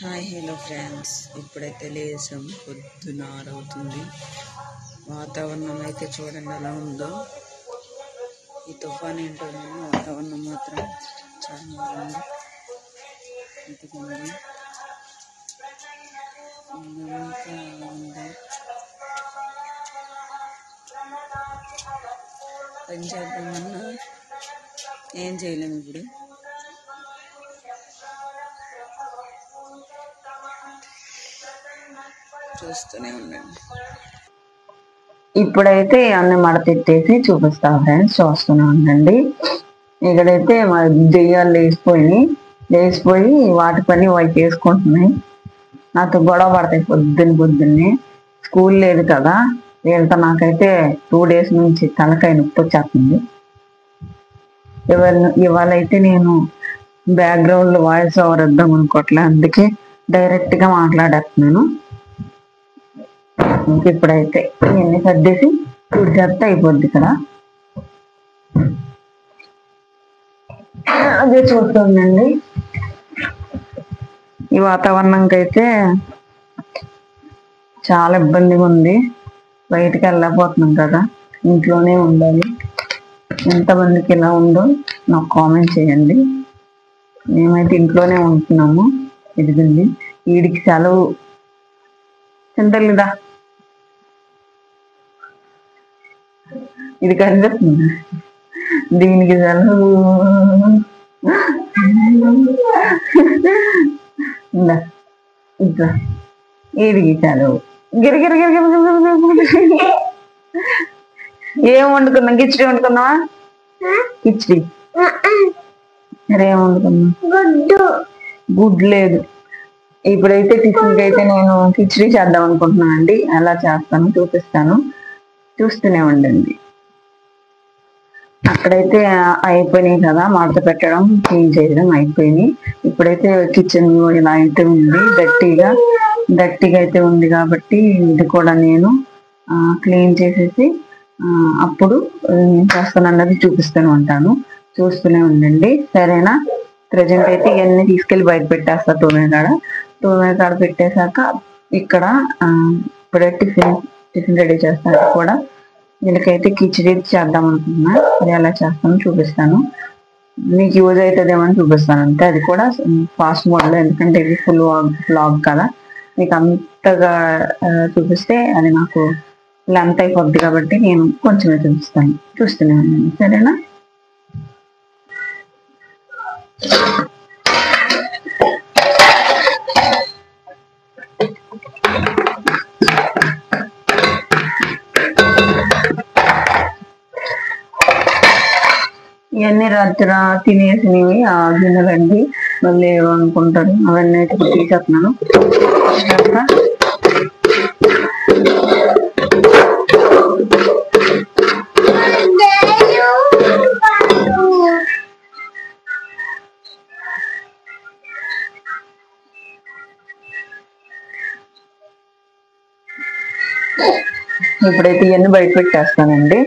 Hi hello friends, ఇప్పుడైతే లేసాం. పొద్దున 6 అవుతుంది. వాతావరణం అయితే చూడండి ఎలా ఉందో. ఈ తుఫాన్ ఏంటో కానీ వాతావరణం మాత్రం చాలా బాగుంది. ఇదిగోండి ఇదంతా ఉంది. పని చేద్దామన్నా ఏం చేయలేము. ఇప్పుడు చూస్తూనే ఉండండి. ఇప్పుడైతే అన్ని మడతెట్టేసి చూపిస్తా ఫ్రెండ్స్, చూస్తూనే ఉండండి. ఇక్కడైతే మా దెయ్యాలు లేచిపోయి వాటి పని వాటి చేసుకుంటున్నాయి. నాతో గొడవ పడతాయి పొద్దున్నే. స్కూల్ లేదు కదా, వీళ్ళతో నాకైతే 2 days నుంచి తలకాయ నొప్పి వచ్చేస్తుంది. ఇవాళ అయితే నేను బ్యాక్గ్రౌండ్ లో వాయిస్ ఓవర్ ఇద్దాం అనుకోవట్లే, అందుకే డైరెక్ట్ గా మాట్లాడేస్తున్నాను. ఇప్పుడైతే ఇవన్నీ సర్దేసి తుడిచేస్తే అయిపోద్ది ఇక్కడ. అదే చూస్తుందండి. ఈ వాతావరణంకి అయితే చాలా ఇబ్బందిగా ఉంది. బయటికి వెళ్ళకపోతున్నాం కదా, ఇంట్లోనే ఉండాలి. ఎంతమందికి ఇలా ఉందో నాకు కామెంట్ చేయండి. మేమైతే ఇంట్లోనే ఉంటున్నాము. ఎదిగింది వీడికి సెలవు. చింతలేదా ఇది కనిపిస్తుంది, దీనికి సెలవు. ఇట్లా వీడికి సెలవు. గిరిగిరి ఏం వండుకున్నాం? కిచిడి వండుకున్నావా? కిచిడి సరే, ఏం వండుకున్నా? గుడ్ లేదు. ఇప్పుడైతే టిఫిన్కి అయితే నేను కిచిడి చేద్దాం అనుకుంటున్నాను అండి. ఎలా చేస్తాను చూపిస్తాను, చూస్తూనే ఉండండి. అక్కడైతే అయిపోయినాయి కదా, మడత పెట్టడం క్లీన్ చేయడం అయిపోయినాయి. ఇప్పుడైతే కిచెన్ ఇలా అయితే ఉంది, దట్టిగా అయితే ఉంది కాబట్టి ఇది కూడా నేను క్లీన్ చేసేసి అప్పుడు చేస్తాను అన్నది చూపిస్తూనే ఉంటాను. చూస్తూనే ఉండండి, సరేనా? ప్రజెంట్ అయితే ఇవన్నీ తీసుకెళ్లి బయట పెట్టేస్తా. తూమే కాడ పెట్టేశాక ఇక్కడ ఇప్పుడే టిఫిన్ రెడీ చేస్తాను. కూడా వీళ్ళకైతే కిచిడి చేద్దాం అనుకుంటున్నా. అది ఎలా చేస్తానో చూపిస్తాను. మీకు యూజ్ అవుతుందేమో అని చూపిస్తాను అంతే. అది కూడా ఫాస్ట్ మోడ్లో, ఎందుకంటే ఇది ఫుల్ వ్లాగ్ కదా. మీకు అంతగా చూపిస్తే అది నాకు లెంత్ అయిపోద్ది కాబట్టి నేను కొంచెమే చూపిస్తాను. చూస్తూనే ఉన్నాను, సరేనా? ఇవన్నీ రాత్రి తినేసినవి ఆ గిన్నెలండి. మళ్ళీ ఏమనుకుంటారు, అవన్నీ అయితే తీసేస్తున్నాను. ఇప్పుడైతే ఇవన్నీ బయట పెట్టేస్తానండి.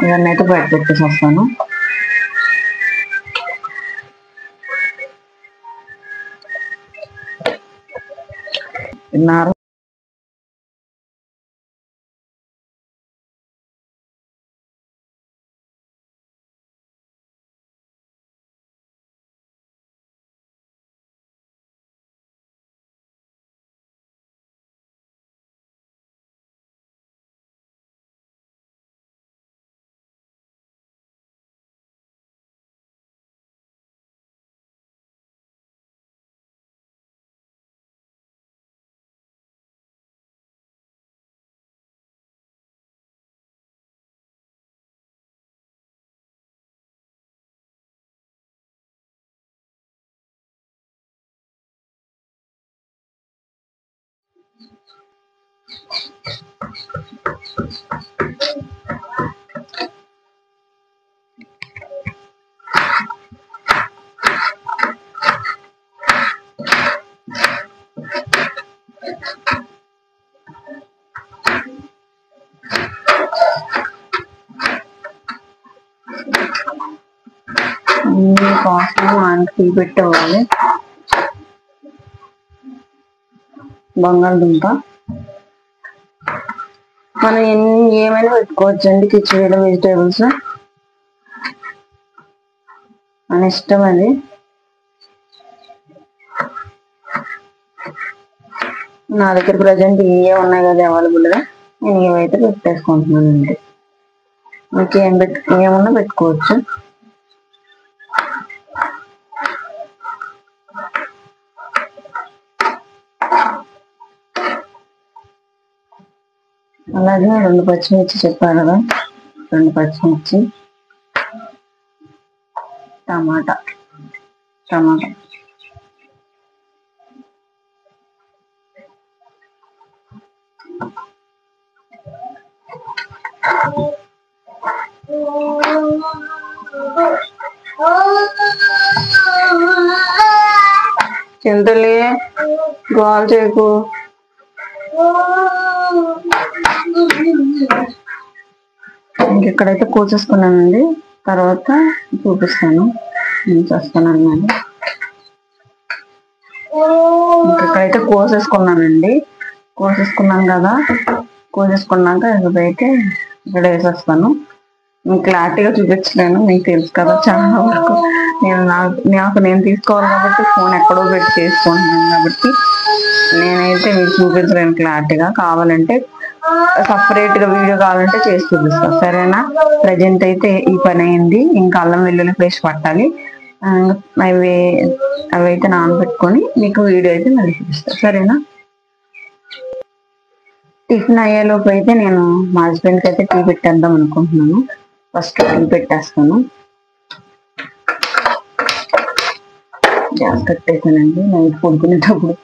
ఇవన్నీ అయితే బయట పెట్టేసి వస్తాను. తిన్నారు. కోసం ఆయనకి టీ పెట్టేవాళ్ళు. బంగాళదుంప మనం ఏమైనా పెట్టుకోవచ్చు అండి కిచడీలో. వెజిటేబుల్స్ మన ఇష్టం అది. నా దగ్గర ప్రజెంట్ ఇవే ఉన్నాయి కదా అవైలబుల్గా, నేను ఏవైతే పెట్టేసుకుంటున్నానండి. మీకు ఏమన్నా పెట్టుకోవచ్చు. అలాగే 2 పచ్చిమిర్చి చెప్పారు కదా, 2 పచ్చిమిర్చి, టమాటా చింతలే గోల్ చేయకు. ఇంకెక్కడైతే కోసేసుకున్నానండి, తర్వాత చూపిస్తాను ఏం చేస్తాను అన్నది. ఇంకెక్కడైతే కోసేసుకున్నానండి, కోసేసుకున్నాను కదా, కోసేసుకున్నాక ఇక్కడైతే ఇక్కడ వేసేస్తాను. మీకు క్లారిటీగా చూపించలేను, మీకు తెలుసు కదా చాలా వరకు. నేను తీసుకోవాలి కాబట్టి ఫోన్ ఎక్కడో పెట్టి చేసుకుంటున్నాను కాబట్టి నేనైతే మీకు చూపించలేను క్లారిటీగా. కావాలంటే సపరేట్గా వీడియో కావాలంటే చేసి చూపిస్తాను, సరేనా? ప్రజెంట్ అయితే ఈ పని అయింది. ఇంకా అల్లం వెల్లుల్లి పేస్ట్ పట్టాలి. అవి అయితే నానబెట్టుకొని మీకు వీడియో అయితే మళ్ళీ చూపిస్తాను, సరేనా? టిఫిన్ అయ్యేలోపు అయితే నేను మా హస్బెండ్కి అయితే టీ పెట్టేద్దాం అనుకుంటున్నాను. ఫస్ట్ టీ పెట్టేస్తాను. గ్యాస్ కట్టేసానండి. నైట్ పడుకునేటప్పుడు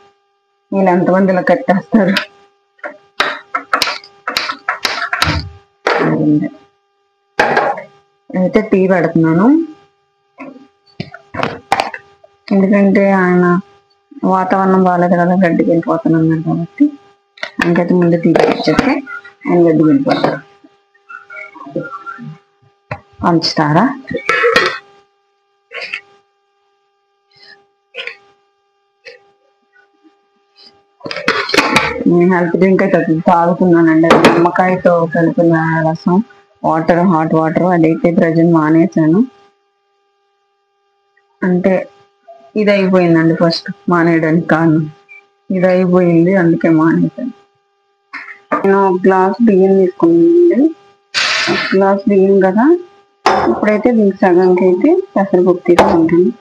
వీళ్ళు ఎంతమంది ఇలా కట్టేస్తారు. అయితే టీ పెడుతున్నాను, ఎందుకంటే ఆయన వాతావరణం బాగాలేదు కదా, గడ్డికి వెళ్ళిపోతున్నాను కాబట్టి ఆయనకైతే ముందు టీ పెట్టేస్తే ఆయన గడ్డికి వెళ్ళిపోతారు. పంచుతారా? నేను హెల్త్ డ్రింక్ అయితే తాగుతున్నానండి. అది నిమ్మకాయతో కలిపిన రసం, హాట్ వాటర్. అదైతే ప్రజెంట్ మానేసాను. అంటే ఇది అయిపోయిందండి, ఫస్ట్ మానేయడానికి కారణం ఇది అయిపోయింది, అందుకే మానేసాను. నేను 1 గ్లాస్ బియ్యం తీసుకున్నానండి. 1 గ్లాస్ బియ్యం కదా, ఇప్పుడైతే దీనికి సగంకి అయితే పెసరపప్పు తీసుకుంటాను.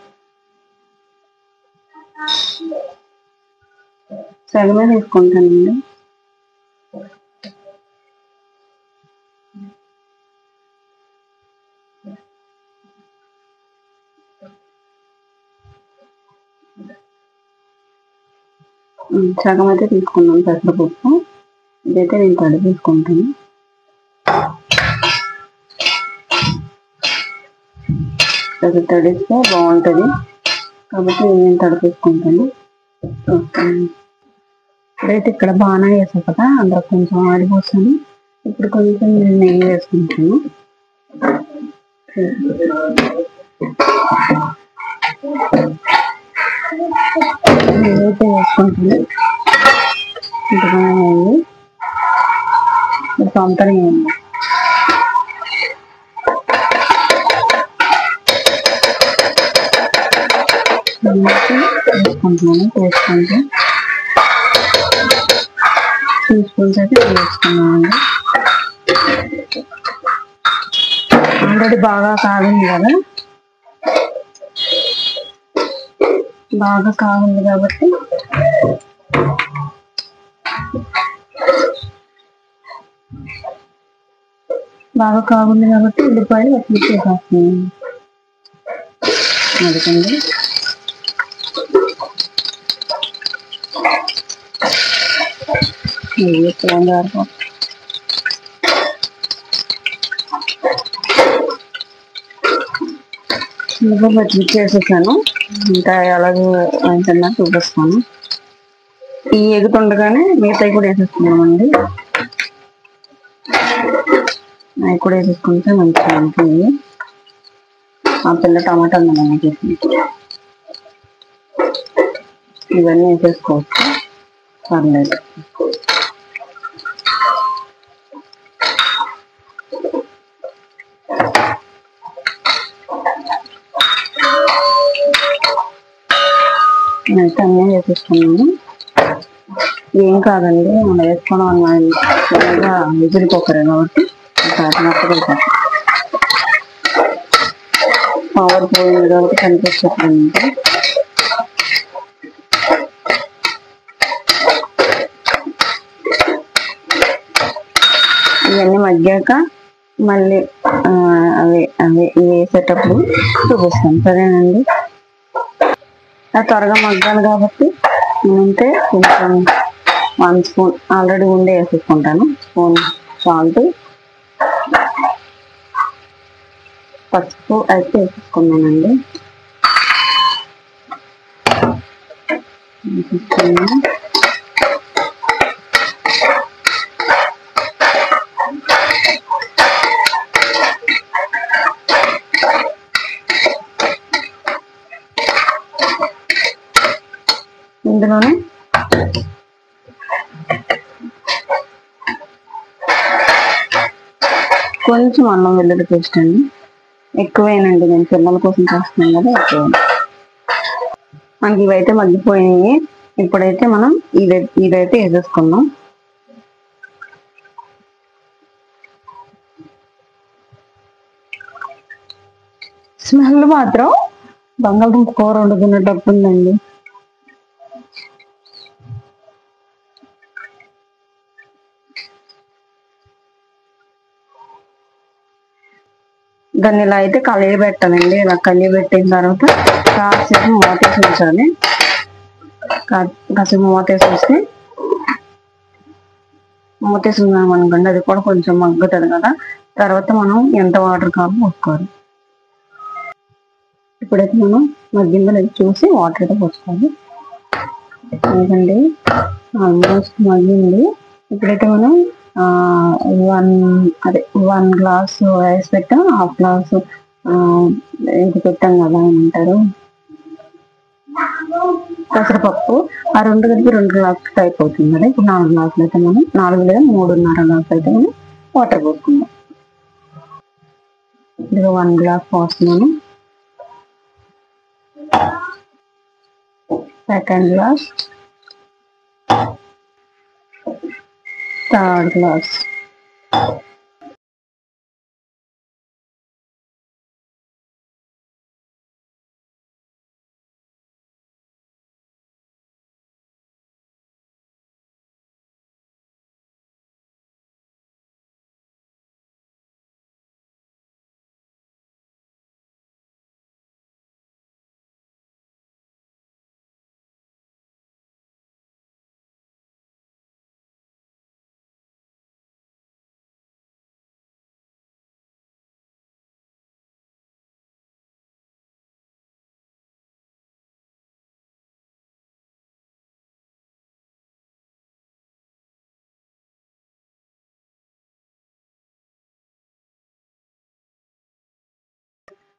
సగమే తీసుకుంటానండి. సగం అయితే తీసుకున్నాను పెసరపప్పు. ఇదైతే నేను తడి తీసుకుంటాను. అది తడిస్తే బాగుంటుంది కాబట్టి నేను తడి తీసుకుంటాను. ఇప్పుడైతే ఇక్కడ బాగా వేసాను కదా, అందులో కొంచెం ఆయిల్ పోసాను. ఇప్పుడు కొంచెం నేను నెయ్యి వేసుకుంటాను. నెయ్యి అయితే వేసుకుంటాను. ఇంకా నెయ్యి పంపని వేసుకుంటున్నాను. వేసుకుంటే 2 స్పూన్స్ అయితే వేసుకున్నామండి. ఆల్రెడీ బాగా కాగింది కదా, బాగా కాగింది కాబట్టి ఉల్లిపాయలు అట్లా చేసేస్తున్నాను. అదికండి బట్టి చేసేసాను. ఇంకా ఎలాగో వెంటనే చూపిస్తాను. ఈ ఎగుతుండగానే మిగతాయి కూడా వేసేస్తున్నామండి. అవి కూడా వేసేసుకుంటే మంచిగా ఉంటుంది. ఆ పిల్ల టమాటా అన్నం ఇవన్నీ వేసేసుకోవచ్చు, పర్లేదు. అయితే అన్నీ వేసేసుకున్నాను. ఏం కాదండి, మనం వేసుకోవడం అన్నగా విజిల్ కుక్కరే కాబట్టి మెత్తగా పవర్ పోయింది కాబట్టి కనిపించట్లేదు. ఇవన్నీ మగ్గాక మళ్ళీ అవి అవి వేసేటప్పుడు చూపిస్తాను, సరేనండి. అది త్వరగా మగ్గాలి కాబట్టి నేనంటే కొంచెం 1 స్పూన్ ఆల్రెడీ ఉండే వేసేసుకుంటాను. స్పూన్ సాల్ట్, పసుపు అయితే వేసేసుకున్నానండి. ఇందులోనే కొంచెం అల్లం వెల్లుల్లి పేస్ట్ అండి, ఎక్కువేనండి, నేను పిల్లల కోసం చేస్తున్నాను కదా, ఎక్కువ. మనకి ఇవైతే మగ్గిపోయినాయి. ఇప్పుడైతే మనం ఇదైతే వేసేసుకుందాం. స్మెల్ మాత్రం బంగాళదుంప కూర వండుకునేటప్పుడు ఉందండి. దాన్ని ఇలా అయితే కలియబెట్టాలండి. ఇలా కలియబెట్టిన తర్వాత కాసేపు మూతేసి ఉంచాలి. కాసేపు మూతేసి ఉన్నాం అనుకోండి, అది కూడా కొంచెం మగ్గుతుంది కదా. తర్వాత మనం ఎంత వాటర్ కావాలో పోసుకోవాలి. ఇప్పుడైతే మనం మగ్గిందో లేదు చూసి వాటర్ అయితే పోసుకోవాలి. ఎందుకండి ఆల్మోస్ట్ మగ్గింది. ఇప్పుడైతే మనం 1 గ్లాసు రైస్ పెట్టాం, 1/2 గ్లాసు ఇంక పెట్టాం కదా, ఏమంటారు, పెసరపప్పు. ఆ 2 కలిపి 2 గ్లాసులు అయిపోతుంది కదా. ఇప్పుడు 4 గ్లాసులు అయితే మనం 4 లేదా 3.5 గ్లాసులు అయితే మనం వాటర్ పోసుకుందాం. ఇదిగో 1 గ్లాస్ పోస్తున్నాను. Second glass, third glass.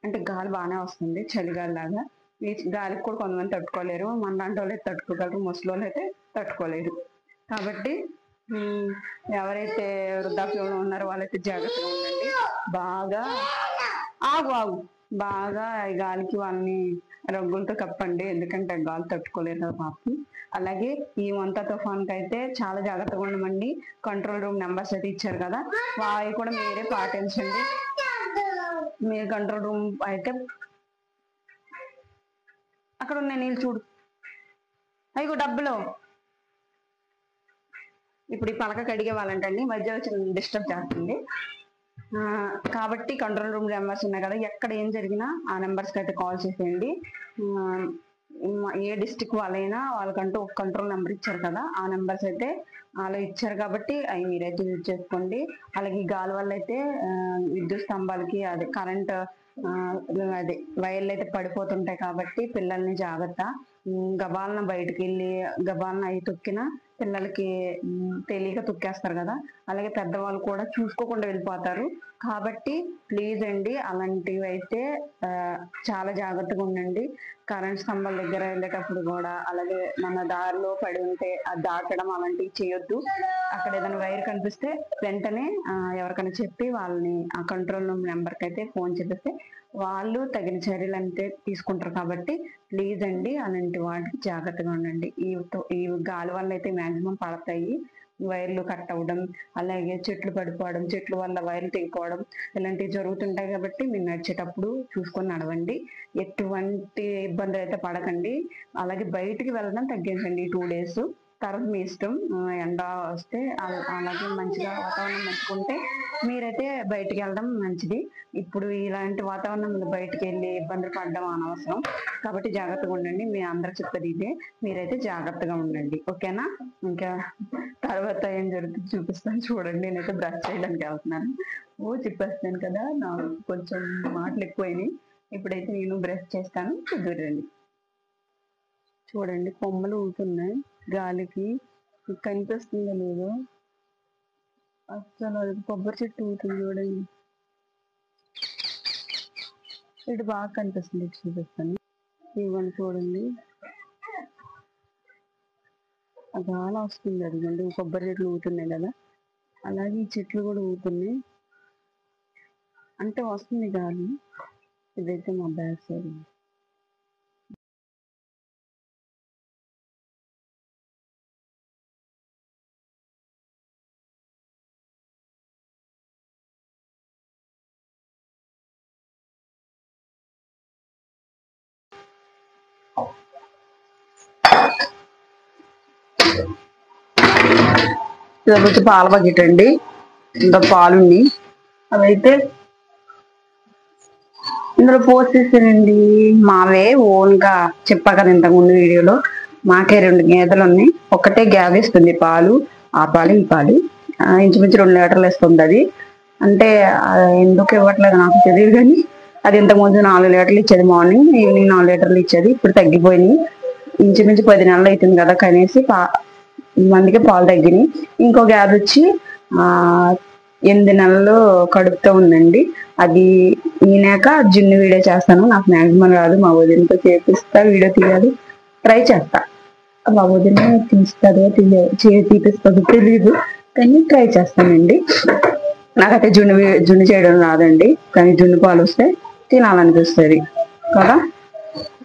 అంటే గాలి బాగానే వస్తుంది, చలిగాలి లాగా. ఈ గాలికి కూడా కొంతమంది తట్టుకోలేరు, మన లాంటి వాళ్ళు అయితే తట్టుకోగలరు, ముసలి వాళ్ళు అయితే తట్టుకోలేరు. కాబట్టి ఎవరైతే వృద్ధాప్యంలో ఉన్నారో వాళ్ళైతే జాగ్రత్తగా ఉండండి. బాగా ఆగు బాగా ఈ గాలికి వాళ్ళని రగ్గులతో కప్పండి, ఎందుకంటే గాలి తట్టుకోలేరు కదా పాపం. అలాగే ఈ మొంతా తుఫాన్కి అయితే చాలా జాగ్రత్తగా ఉండమండి. కంట్రోల్ రూమ్ నెంబర్స్ అయితే ఇచ్చారు కదా, అవి కూడా మీరే పాటించండి. మీరు కంట్రోల్ రూమ్ అయితే అక్కడ ఉన్నాయి, నీళ్ళు చూడు, అయ్యో డబ్బులు. ఇప్పుడు ఈ పలక కడిగే వాళ్ళంటండి మధ్య వచ్చి డిస్టర్బ్ చేస్తుంది. కాబట్టి కంట్రోల్ రూమ్ నెంబర్స్ ఉన్నాయి కదా, ఎక్కడ ఏం జరిగినా ఆ నెంబర్స్కి అయితే కాల్ చేసేయండి. ఏ డిస్టిక్ వాళ్ళైనా వాళ్ళకంటూ ఒక కంట్రోల్ నెంబర్ ఇచ్చారు కదా, ఆ నెంబర్స్ అయితే అలా ఇచ్చారు కాబట్టి అవి మీరైతే యూజ్ చేసుకోండి. అలాగే గాలి వల్ల అయితే విద్యుత్ స్తంభాలకి అదే కరెంట్ అదే వైర్లు అయితే పడిపోతుంటాయి కాబట్టి పిల్లల్ని జాగ్రత్త. గబాలన బయటకు వెళ్ళి గబాలన అవి తొక్కినా పిల్లలకి తెలియక తొక్కేస్తారు కదా, అలాగే పెద్దవాళ్ళు కూడా చూసుకోకుండా వెళ్ళిపోతారు. కాబట్టి ప్లీజ్ అండి, అలాంటివి అయితే చాలా జాగ్రత్తగా ఉండండి. కరెంట్ స్తంభాల దగ్గర వెళ్ళేటప్పుడు కూడా, అలాగే మన దారిలో పడి ఉంటే అది దాటడం అలాంటివి చేయొద్దు. అక్కడ ఏదైనా వైర్ కనిపిస్తే వెంటనే ఎవరికైనా చెప్పి వాళ్ళని ఆ కంట్రోల్ రూమ్ నెంబర్కి అయితే ఫోన్ చేపిస్తే వాళ్ళు తగిన చర్యలు అంటే తీసుకుంటారు. కాబట్టి ప్లీజ్ అండి, అలాంటి వాటికి జాగ్రత్తగా ఉండండి. ఈ గాలి వల్ల అయితే మాక్సిమం పడతాయి, వైర్లు కట్ అవ్వడం, అలాగే చెట్లు పడిపోవడం, చెట్ల వల్ల వైర్లు తెగిపోవడం ఇలాంటివి జరుగుతుంటాయి. కాబట్టి మీరు నడిచేటప్పుడు చూసుకొని నడవండి. ఎటువంటి ఇబ్బంది అయితే పడకండి. అలాగే బయటికి వెళ్ళడం తగ్గించండి ఈ 2 days. తర్వాత మీ ఇష్టం. ఎండ వస్తే అలాగే మంచిగా వాతావరణం మంచుకుంటే మీరైతే బయటికి వెళ్ళడం మంచిది. ఇప్పుడు ఇలాంటి వాతావరణంలో బయటికి వెళ్ళి ఇబ్బందులు పడడం అనవసరం. కాబట్టి జాగ్రత్తగా ఉండండి. మీ అందరు చెప్పేది ఇదే, మీరైతే జాగ్రత్తగా ఉండండి. ఓకేనా? ఇంకా తర్వాత ఏం జరుగుతుంది చూపిస్తాను చూడండి. నేనైతే బ్రష్ చేయడానికి వెళ్తున్నాను. చెప్పేస్తాను కదా, నాకు కొంచెం మాటలు ఎక్కువైనాయి. ఇప్పుడైతే నేను బ్రష్ చేస్తాను, కుదురండి. చూడండి కొమ్మలు ఊగుతున్నాయి గాలికి. కనిపిస్తుందో లేదో అసలు, అది కొబ్బరి చెట్టు ఊగుతుంది చూడండి. ఇటు బాగా కనిపిస్తుంది, ఇటు చూపిస్తాను. ఇవన్నీ చూడండి, ఆ గాలి వస్తుంది. అదిగండి కొబ్బరి చెట్లు ఊగుతున్నాయి కదా, అలాగే ఈ చెట్లు కూడా ఊగుతున్నాయి. అంటే వస్తుంది గాలి. ఇదైతే మా బ్యాక్ సైడ్. ఇది వచ్చి పాల బకెట్ అండి. ఇంకా పాలుండి అవైతే ఇందులో పోసేసానండి. మావే ఓన్ గా చెప్పా కదా ఇంతకుముందు వీడియోలో, మాకే 2 గేదెలు ఉన్నాయి. ఒకటే గ్యాప్ ఇస్తుంది పాలు, ఆ పాలు ఈ పాలు. ఇంచుమించు 2 లీటర్లు ఇస్తుంది అది. అంటే ఎందుకు ఇవ్వట్లేదు నాకు తెలియదు, కానీ అది ఇంతకుముందు 4 లీటర్లు ఇచ్చేది. మార్నింగ్ ఈవినింగ్ 4 లీటర్లు ఇచ్చేది. ఇప్పుడు తగ్గిపోయినాయి. ఇంచుమించు 10 నెలలు అవుతుంది కదా, కనేసి మందికి పాలు తగ్గినాయి. ఇంకో గ్యాప్ వచ్చి 8 నెలలు కడుపుతో ఉందండి. అది ఈనాక జున్ను వీడియో చేస్తాను. నాకు మ్యాక్సిమం రాదు, మా వదినతో చేపిస్తా, వీడియో తీయాలి, ట్రై చేస్తా. మా వదిన తీస్తుందో తీపిస్తుందో తెలీదు, కానీ ట్రై చేస్తానండి. నాకైతే జున్ను చేయడం రాదండి, కానీ జున్ను పాలు వస్తే తినాలనిపిస్తుంది కదా.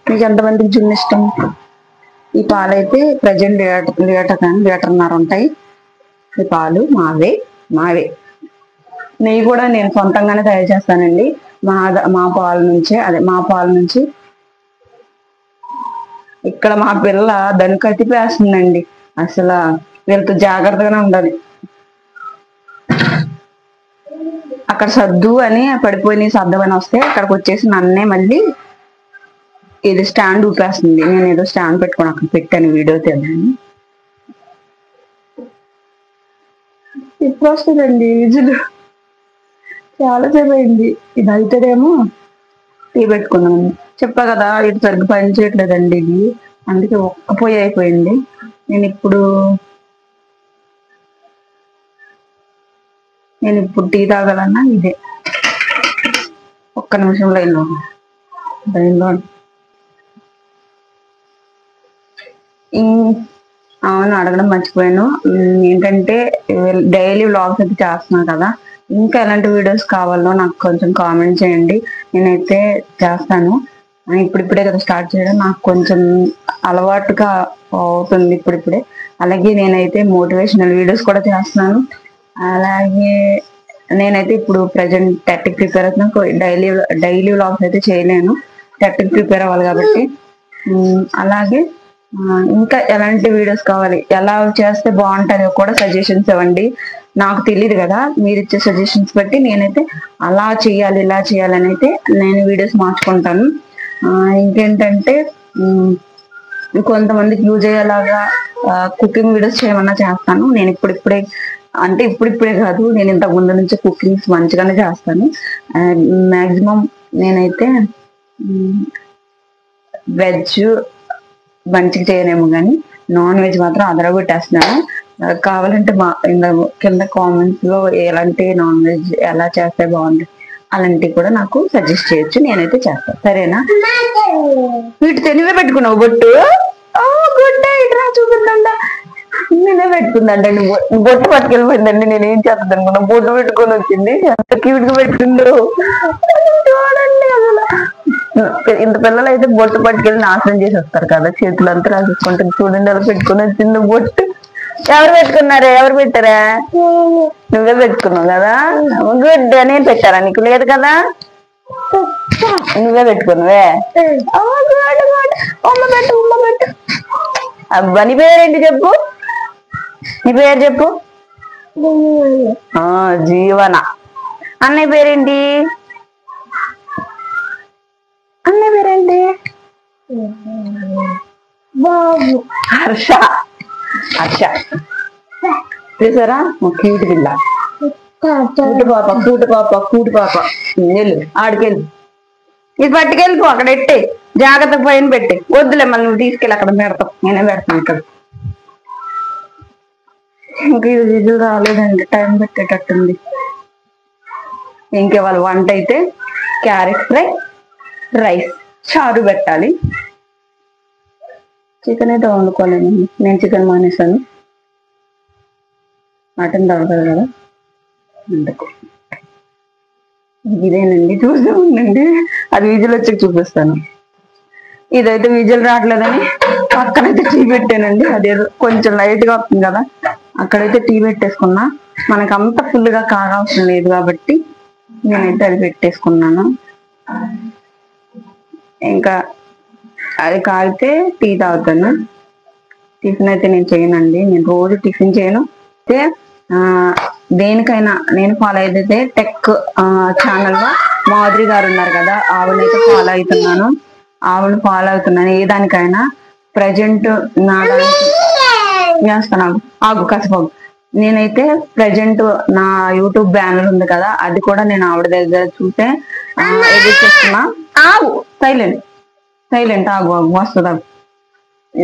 మీకు ఎంతమందికి జున్ను ఇష్టం? ఈ పాలు అయితే ప్రజెంట్ లీటర్న్నర ఉంటాయి. ఈ పాలు మావే. నెయ్యి కూడా నేను సొంతంగానే తయారు చేస్తానండి. మా పాల నుంచి. ఇక్కడ మా పిల్ల దాన్ని కట్టిపేస్తుందండి. అసలు వీళ్ళతో జాగ్రత్తగానే ఉండాలి. అక్కడ సర్దు అని పడిపోయి సర్దమని వస్తే అక్కడికి వచ్చేసి నన్నే మళ్ళీ ఇది స్టాండ్ ఊపేస్తుంది. నేను ఏదో స్టాండ్ పెట్టుకొని అక్కడ పెట్టాను వీడియో తీద్దామని. ఇప్పుడు వస్తుందండి విజులు, చాలా సేపు అయింది. ఇది అయితేనేమో టీ పెట్టుకున్నాను. చెప్పా కదా ఇది సరిగ్గా పని చేయట్లేదండి ఇది, అందుకే ఒక్క పొయ్యి అయిపోయింది. నేను ఇప్పుడు టీ తాగాలన్నా ఇదే. ఒక్క నిమిషం లైన్లో అవును, అడగడం మర్చిపోయాను. ఏంటంటే డైలీ వ్లాగ్స్ అయితే చేస్తున్నాను కదా, ఇంకా ఎలాంటి వీడియోస్ కావాలో నాకు కొంచెం కామెంట్ చేయండి. నేనైతే చేస్తాను. ఇప్పుడిప్పుడే కదా స్టార్ట్ చేయడం, నాకు కొంచెం అలవాటుగా అవుతుంది ఇప్పుడిప్పుడే. అలాగే నేనైతే మోటివేషనల్ వీడియోస్ కూడా చేస్తున్నాను. అలాగే నేనైతే ఇప్పుడు ప్రజెంట్ టెట్కి ప్రిపేర్ అవుతున్నాను. డైలీ వ్లాగ్స్ అయితే చేయలేను, టెట్కి ప్రిపేర్ అవ్వాలి కాబట్టి. అలాగే ఇంకా ఎలాంటి వీడియోస్ కావాలి, ఎలా చేస్తే బాగుంటుందో కూడా సజెషన్స్ ఇవ్వండి. నాకు తెలియదు కదా, మీరు ఇచ్చే సజెషన్స్ బట్టి నేనైతే అలా చేయాలి ఇలా చేయాలని అయితే నేను వీడియోస్ మార్చుకుంటాను. ఇంకేంటంటే కొంతమందికి యూజ్ అయ్యేలాగా కుకింగ్ వీడియోస్ చేయమన్నా చేస్తాను. నేను ఇప్పుడిప్పుడే కాదు, నేను ఇంతకు ముందు నుంచి కుకింగ్స్ మంచిగానే చేస్తాను. మ్యాక్సిమం నేనైతే వెజ్ మంచిగా చేయనేమో, కానీ నాన్ వెజ్ మాత్రం అదరగొట్టేస్తున్నాను. కావాలంటే మా కింద కామెంట్స్ లో ఎలాంటి నాన్ వెజ్ ఎలా చేస్తే బాగుంటుంది అలాంటివి కూడా నాకు సజెస్ట్ చేయొచ్చు, నేనైతే చేస్తాను. సరేనా? వీటి తెలివే పెట్టుకున్నావు బొట్టు. గుడ్ ఇట్లా చూపిందండ, నేనే పెట్టుకుందండి. బొట్టు పట్టుకెళ్ళిపోయిందండి. నేను ఏం చేస్తాను అనుకున్నా, బొట్టు పెట్టుకొని వచ్చింది. ఎంత క్యూట్ గా పెట్టుకుందో చూడండి. అసలు ఇంత పిల్లలు అయితే బొట్టు పట్టుకెళ్ళి నాశనం చేసి వస్తారు కదా, చేతులు అంతా రాసేసుకుంటారు. చూడండి అలా పెట్టుకొని వచ్చింది బొట్టు. ఎవరు పెట్టుకున్నారే? ఎవరు పెట్టారా? నువ్వే పెట్టుకున్నావు కదా. గుడ్. నేను పెట్టారా? నీకు లేదు కదా, నువ్వే పెట్టుకున్నావే. ఉమ్మ పెట్టు, ఉమ్మ పెట్టు. అబ్బా నీ పేరేంటి చెప్పు, నీ పేరు చెప్పు. జీవన. అన్నయ్య పేరేంటి? అన్నయ్య పేరేంటి? బాబు. హర్ష. హర్ష చూసారా? క్యూట్ పిల్ల. కూటు పాప, కూటు పాప, కూటు పాప. వెళ్ళు ఆడికెళ్ళి, ఇది పట్టుకెళ్ళిపో, అక్కడ ఎట్టే జాగ్రత్త పైన పెట్టి. వద్దులే మళ్ళీ నువ్వు తీసుకెళ్ళి అక్కడ పెడతావు, నేనే పెడతాను ఇక్కడ. ఇంకా ఇది విజులు రాలేదండి, టైం పెట్టేటట్టుంది. ఇంకే వాళ్ళ వంట అయితే క్యారెట్ ఫ్రై, రైస్, చారు పెట్టాలి. చికెన్ అయితే వండుకోలేను, నేను చికెన్ మానేసాను. మటన్ దొరకదు కదా అందుకు. ఇదేనండి, చూస్తూ ఉండండి. అది విజిల్ వచ్చి చూపిస్తాను. ఇదైతే విజిల్ రావట్లేదని పక్కనైతే టీ పెట్టానండి. అదేదో కొంచెం లైట్ గా వస్తుంది కదా, అక్కడైతే టీ పెట్టేసుకున్నా. మనకు అంత ఫుల్ గా కావాల్సిన లేదు కాబట్టి నేనైతే అది పెట్టేసుకున్నాను. ఇంకా అది కాగితే టీ తాగుతాను. టిఫిన్ అయితే నేను చేయనండి, నేను రోజు టిఫిన్ చేయను. అయితే దేనికైనా నేను ఫాలో అయితే టెక్ ఛానల్ లో మాధురి గారు ఉన్నారు కదా, ఆవిడనైతే ఫాలో అవుతున్నాను. ఆవిడని ఫాలో అవుతున్నాను ఏ దానికైనా. ప్రజెంట్ నా దానికి చేస్తున్నాను. ఆగు కసిపోగు. నేనైతే ప్రజెంట్ నా యూట్యూబ్ బ్యానర్ ఉంది కదా, అది కూడా నేను ఆవిడ దగ్గర చూసే ఎడిట్ చేస్తున్నా. ఆగు, సైలెంట్ సైలెంట్, ఆగు ఆగు వస్తుందా.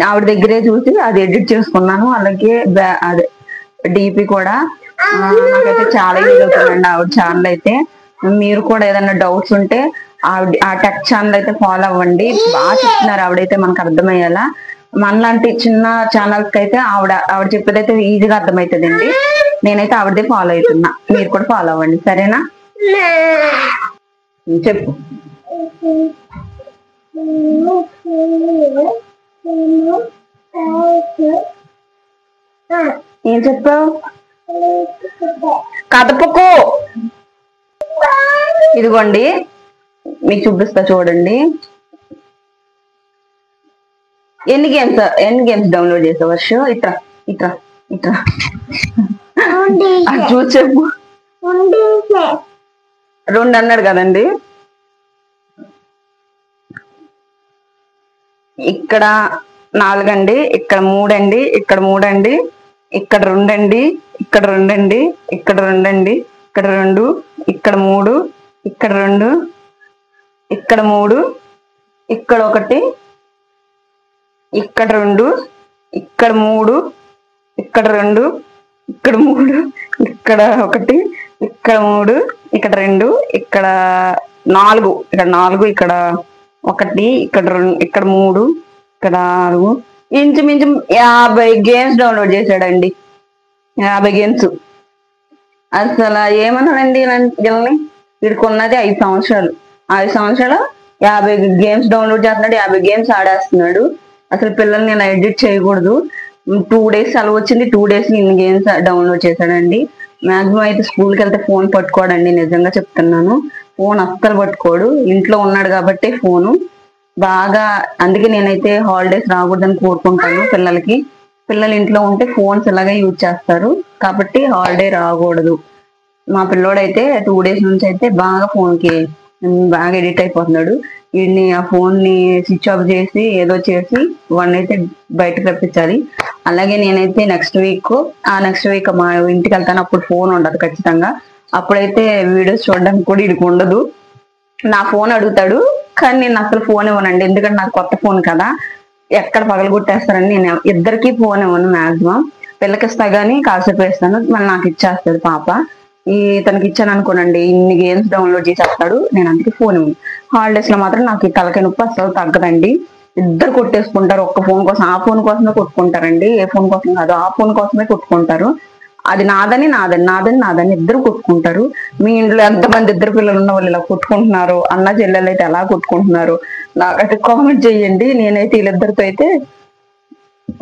ఆవిడ దగ్గరే చూసి అది ఎడిట్ చేసుకున్నాను. అలాగే అదే డిపి కూడా నాకైతే చాలా యూజ్ అవుతుందండి ఆవిడ ఛానల్ అయితే. మీరు కూడా ఏదైనా డౌట్స్ ఉంటే ఆవిడ ఆ టెక్ ఛానల్ అయితే ఫాలో అవ్వండి. బాగా చెప్తున్నారు ఆవిడైతే, మనకు అర్థమయ్యేలా. మనలాంటి చిన్న ఛానల్స్ కి అయితే ఆవిడ చెప్పేదైతే ఈజీగా అర్థమవుతుందండి. నేనైతే ఆవిడదే ఫాలో అవుతున్నా, మీరు కూడా ఫాలో అవ్వండి. సరేనా? చెప్పు. ఏం చెప్పావు? కదపకు. ఇదిగోండి మీకు చూపిస్తా చూడండి. ఎన్ని గేమ్స్ డౌన్లోడ్ చేసావు వర్ష? ఇట్రా ఇట్రా ఇట్రా, అది చూసి చెప్పు. 2 అన్నాడు కదండి. ఇక్కడ 4 అండి, ఇక్కడ 3 అండి, ఇక్కడ 3 అండి, ఇక్కడ 2 అండి, ఇక్కడ 2 అండి, ఇక్కడ 2 అండి, ఇక్కడ 2, ఇక్కడ 3, ఇక్కడ 2, ఇక్కడ 3, ఇక్కడ 1, ఇక్కడ 2, ఇక్కడ 3, ఇక్కడ 2, ఇక్కడ 3, ఇక్కడ 1, ఇక్కడ 3, ఇక్కడ 2, ఇక్కడ 4, ఇక్కడ 4, ఇక్కడ 1, ఇక్కడ 2, ఇక్కడ 3, ఇక్కడ 4, ఇంచుమించు 50 గేమ్స్ డౌన్లోడ్ చేశాడండి. 50 గేమ్స్. అసలు ఏమన్నాడండి వీళ్ళని? వీడికి ఉన్నది 5 సంవత్సరాలు. 5 సంవత్సరాలు 50 గేమ్స్ డౌన్లోడ్ చేస్తున్నాడు, 50 గేమ్స్ ఆడేస్తున్నాడు. అసలు పిల్లల్ని నేను ఎడిట్ చేయకూడదు. 2 days సెలవు వచ్చింది, 2 days ఇన్ని గేమ్స్ డౌన్లోడ్ చేశాడండి. మాక్సిమం అయితే స్కూల్కి వెళ్తే ఫోన్ పట్టుకోడండి, నిజంగా చెప్తున్నాను. ఫోన్ అస్సలు పట్టుకోడు, ఇంట్లో ఉన్నాడు కాబట్టి ఫోను బాగా. అందుకే నేనైతే హాలిడేస్ రాకూడదని కోరుకుంటాను పిల్లలకి. పిల్లలు ఇంట్లో ఉంటే ఫోన్స్ ఇలాగే యూజ్ చేస్తారు కాబట్టి హాలిడే రాకూడదు. మా పిల్లోడైతే 2 days నుంచి అయితే బాగా ఫోన్కి బాగా ఎడిట్ అయిపోతున్నాడు. వీడిని ఆ ఫోన్ ని స్విచ్ ఆఫ్ చేసి ఏదో చేసి వాడిని అయితే బయటకు రప్పించాలి. అలాగే నేనైతే నెక్స్ట్ వీక్ మా ఇంటికి వెళ్తాను, అప్పుడు ఫోన్ ఉండదు ఖచ్చితంగా. అప్పుడైతే వీడియోస్ చూడడానికి కూడా వీడికి ఉండదు. నా ఫోన్ అడుగుతాడు కానీ నేను అసలు ఫోన్ ఇవ్వనండి, ఎందుకంటే నాకు కొత్త ఫోన్ కదా, ఎక్కడ పగలగొట్టేస్తారని నేను ఇద్దరికి ఫోన్ ఇవ్వను మాక్సిమం. పిల్లకి ఇస్తా గానీ కాసేపు వేస్తాను, మళ్ళీ నాకు ఇచ్చేస్తుంది పాప. తనకి ఇచ్చాను అనుకోనండి, ఇన్ని గేమ్స్ డౌన్లోడ్ చేసేస్తాడు. నేను అందుకే ఫోన్ హాలిడేస్ లో మాత్రం నాకు ఈ తలకాయ నొప్పి అసలు తగ్గదండి. ఇద్దరు కొట్టేసుకుంటారు, ఒక్క ఫోన్ కోసం. ఆ ఫోన్ కోసమే కొట్టుకుంటారండి, ఏ ఫోన్ కోసం కాదు, ఆ ఫోన్ కోసమే కొట్టుకుంటారు. అది నాదని నాదని నాదని నాదని ఇద్దరు కొట్టుకుంటారు. మీ ఇంట్లో ఎంతమంది ఇద్దరు పిల్లలు ఉన్న వాళ్ళు ఇలా కొట్టుకుంటున్నారు, అన్న చెల్లెలు అయితే ఎలా కొట్టుకుంటున్నారు నాకైతే కామెంట్ చేయండి. నేనైతే వీళ్ళిద్దరితో అయితే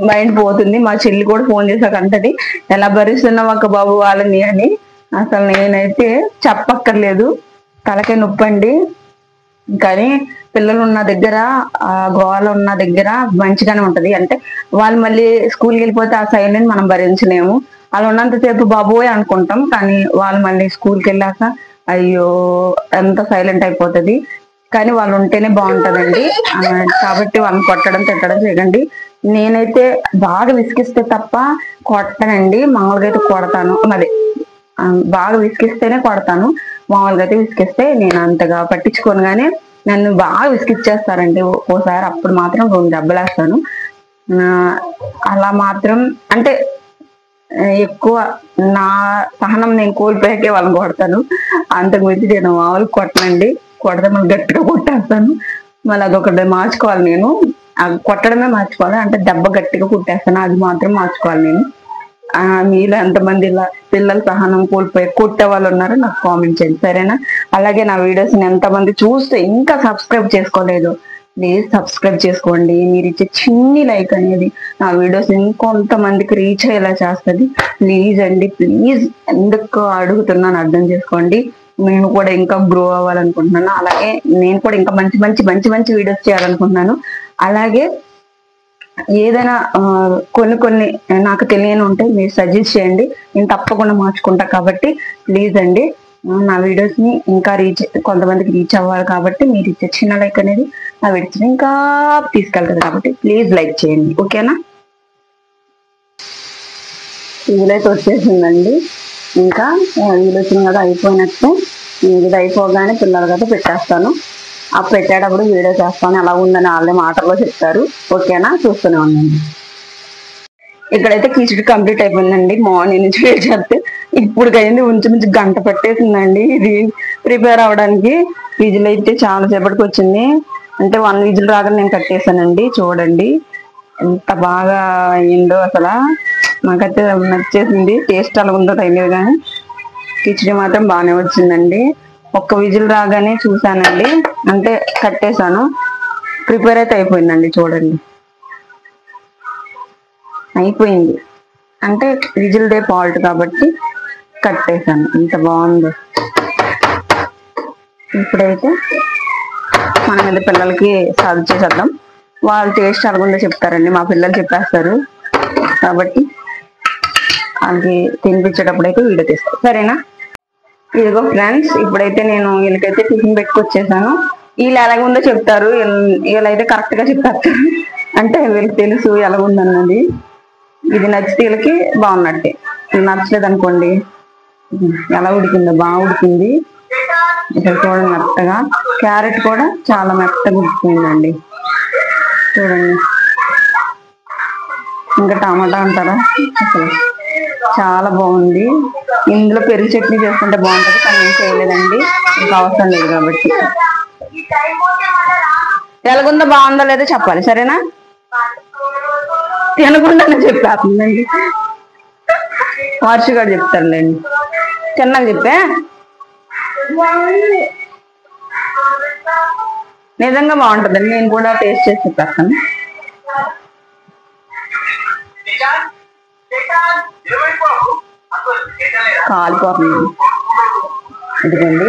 మైండ్ పోతుంది. మా చెల్లి కూడా ఫోన్ చేశాక అంటది, ఎలా భరిస్తున్నావు అక్క బాబు వాళ్ళని అని. అసలు నేనైతే చెప్పక్కర్లేదు, తలకే నొప్పండి. కానీ పిల్లలు ఉన్న దగ్గర, ఆ గోళ ఉన్న దగ్గర మంచిగానే ఉంటది. అంటే వాళ్ళు మళ్ళీ స్కూల్కి వెళ్ళిపోతే ఆ సైలెంట్ మనం భరించలేము. వాళ్ళు ఉన్నంతసేపు బాబోయ్ అనుకుంటాం, కానీ వాళ్ళు మళ్ళీ స్కూల్కి వెళ్ళాక అయ్యో ఎంత సైలెంట్ అయిపోతుంది. కానీ వాళ్ళు ఉంటేనే బాగుంటదండి. కాబట్టి వాళ్ళని కొట్టడం తిట్టడం చేయకండి. నేనైతే బాగా విసిగిస్తే తప్ప కొట్టనండి, మామూలుగా అయితే కొడతాను. మరి బాగా విసిగిస్తేనే కొడతాను, మామూలుగా అయితే విసిగిస్తే నేను అంతగా పట్టించుకోను. కానీ నన్ను బాగా విసిగిచ్చేస్తారండి ఓసారి, అప్పుడు మాత్రం 2 దెబ్బలేస్తాను. అలా మాత్రం అంటే ఎక్కువ నా సహనం నేను కోల్పోయాకే వాళ్ళని కొడతాను, అంతకు మించి నేను మామూలు కొట్టనండి. కొడితే మళ్ళీ గట్టిగా కొట్టేస్తాను, మళ్ళీ అదొకటి మార్చుకోవాలి. నేను కొట్టడమే మార్చుకోవాలి, అంటే దెబ్బ గట్టిగా కుట్టేస్తాను, అది మాత్రం మార్చుకోవాలి నేను. మీలో ఎంతమంది ఇలా పిల్లలు సహనం కోల్పోయి కొట్టే వాళ్ళు ఉన్నారో నాకు కామెంట్ చేయండి, సరేనా? అలాగే నా వీడియోస్ ఎంతమంది చూస్తే ఇంకా సబ్స్క్రైబ్ చేసుకోలేదు, ప్లీజ్ సబ్స్క్రైబ్ చేసుకోండి. మీరు ఇచ్చే చిన్ని లైక్ అనేది నా వీడియోస్ ఇంకొంతమందికి రీచ్ అయ్యేలా చేస్తుంది. ప్లీజ్ అండి, ప్లీజ్. ఎందుకు అడుగుతున్నాను అర్థం చేసుకోండి. నేను కూడా ఇంకా గ్రో అవ్వాలనుకుంటున్నాను, అలాగే నేను కూడా ఇంకా మంచి మంచి మంచి మంచి వీడియోస్ చేయాలనుకుంటున్నాను. అలాగే ఏదైనా కొన్ని నాకు తెలియని ఉంటే మీరు సజెస్ట్ చేయండి, నేను తప్పకుండా మార్చుకుంటా. కాబట్టి ప్లీజ్ అండి, నా వీడియోస్ ని ఇంకా కొంతమందికి రీచ్ అవ్వాలి. కాబట్టి మీరు ఇచ్చే చిన్న లైక్ అనేది నా వీడియోస్ ని ఇంకా తీసుకెళ్తారు. కాబట్టి ప్లీజ్ లైక్ చేయండి, ఓకేనా? వీలైతే వచ్చేసిందండి, ఇంకా వీలొచ్చింది కదా అయిపోయినట్టే. ఇది అయిపోగానే పిల్లల కదా పెట్టేస్తాను. ఆ పెట్టేటప్పుడు వీడియో చేస్తాను, ఎలా ఉందని వాళ్ళే మాటల్లో చెప్తారు, ఓకేనా? చూస్తూనే ఉండండి. ఇక్కడైతే కిచిడి కంప్లీట్ అయిపోయిందండి. మార్నింగ్ నుంచి వేడి చేస్తే ఇప్పుడు అయింది, ఉంచి గంట పట్టేసిందండి ఇది ప్రిపేర్ అవడానికి. విజిల్ అయితే చాలా సేపటికి వచ్చింది, అంటే 1 విజిల్ రాగానే నేను కట్టేసానండి. చూడండి ఎంత బాగా అయిందో, అసలు నాకైతే నచ్చేసింది. టేస్ట్ అలా ఉందో తెలియదు కానీ కిచిడి మాత్రం బాగానే వచ్చిందండి. 1 విజిల్ రాగానే చూసానండి, అంటే కట్టేశాను. ప్రిపేర్ అయితే అయిపోయిందండి. చూడండి అయిపోయింది, అంటే విజిల్ డే ఫాల్ట్ కాబట్టి కట్టేశాను. ఇంత బాగుందో. ఇప్పుడైతే మనం ఇది పిల్లలకి సర్వ్ చేసేద్దాం. వాళ్ళు టేస్ట్ అలాగుందో చెప్తారండి, మా పిల్లలు చెప్పేస్తారు. కాబట్టి వాళ్ళకి తినిపించేటప్పుడు అయితే వీడియో తీస్తాను, సరేనా? ఇదిగో ఫ్రెండ్స్, ఇప్పుడైతే నేను వీళ్ళకైతే టిఫిన్ పెట్టుకొచ్చేసాను. వీళ్ళు ఎలాగుందో చెప్తారు, వీళ్ళైతే కరెక్ట్ గా చెప్పేస్తారు, అంటే వీళ్ళకి తెలుసు ఎలాగుందన్నది. ఇది నచ్చితే వీళ్ళకి బాగున్నట్టే, నచ్చలేదు అనుకోండి. ఎలా ఉడికిందో, బాగా ఉడికింది. ఇక్కడ చూడండి మెత్తగా, క్యారెట్ కూడా చాలా మెత్తగా ఉడికిపోయిందండి. చూడండి, ఇంకా టమాటా అంటారా, అసలు చాలా బాగుంది. ఇందులో పెరుగు చట్నీ చేసుకుంటే బాగుంటుంది, కానీ నేను చేయలేదండి, ఇంకా అవసరం లేదు కాబట్టి. ఎలాగుందో బాగుందో లేదో చెప్పాలి, సరేనా? తినకుండానే చెప్పేస్తుందండి, వార్షి గారు చెప్తారులేండి, చిన్నగా చెప్పే. నిజంగా బాగుంటుందండి, నేను కూడా టేస్ట్ చేసి చెప్పేస్తాను. కాలిపోతుంది, ఇదిగోండి